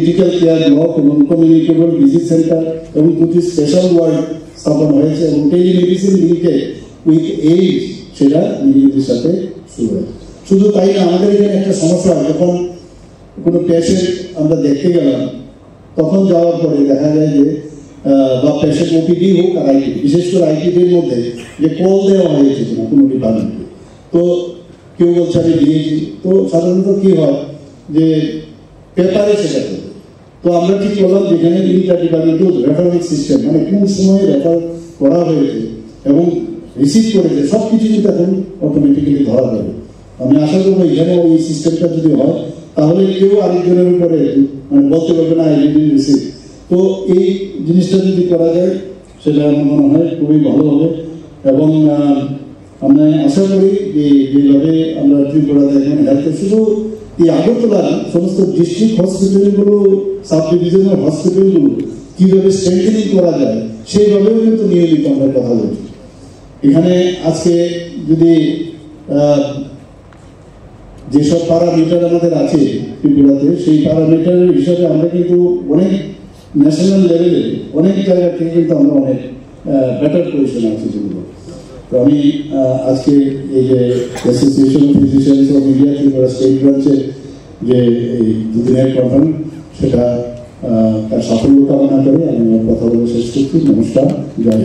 Critical care block এবং communicable disease centre এবং 2টি স্পেশাল ওয়ার্ড স্থাপন হয়েছে এবং টেলিমেডিসিন লিঙ্কে উইথ এইড সেটা নীলগিরির সাথে শুরু হয়েছে। শুধু তাই না, আমাদের এখানে একটা সমস্যা হয়, যখন কোনো পেশেন্ট আমরা দেখতে গেলাম তখন যাওয়ার পরে দেখা যায় যে বা পেশেন্ট ওপিডি হোক আর আইটি, বিশেষ করে আইটিডির মধ্যে যে কল দেওয়া হয়েছে কিনা কোনো ডিপার্টমেন্টে, তো কেউ বলছে আমি দিয়েছি। তো সাধারণত কি হয় যে পেপারে সেটা করে। তো আমরা ঠিক করলাম যেখানে 3টা ডিপার্টমেন্টও রেফারেন্স সিস্টেম, মানে কোন সময় রেফার করা হয়েছে এবং রিসিভ করেছে সব কিছু কিন্তু এখন অটোমেটিক্যালি ধরা যাবে। আমি আশা করবো এখানে ওই সিস্টেমটা যদি হয় তাহলে কেউ আরেকজনের উপরে মানে বলতে পারবে না আই ডিডন্ট রিসিভ। তো এই জিনিসটা যদি করা যায় সেটা আমার মনে হয় খুবই ভালো হবে এবং আমরা আশা করি যে যেভাবে আমরা ত্রিপুরাতে এখন হেলথ শুধু এই আগরতলার সমস্ত ডিস্ট্রিক্ট হসপিটালগুলো, সাব ডিভিশনাল হসপিটালগুলো কীভাবে স্ট্রেংথেনিং করা যায় সেইভাবেও কিন্তু নিয়মিত আমরা কথা বলছি। এখানে আজকে যদি যেসব প্যারামিটার আমাদের আছে ত্রিপুরাতে, সেই প্যারামিটারের হিসাবে আমরা কিন্তু অনেক ন্যাশনাল লেভেলে অনেক জায়গা থেকে কিন্তু আমরা অনেক বেটার পজিশনে আছি যেগুলো। তো আমি আজকে এই যে association of physicians of India Tripura state ব্রাঞ্চের যে এই 2 দিনের কনফারেন্স সেটা তার সাফল্য কামনা করে আমি আমার কথা বলে শেষ করছি। নমস্কার, জয়।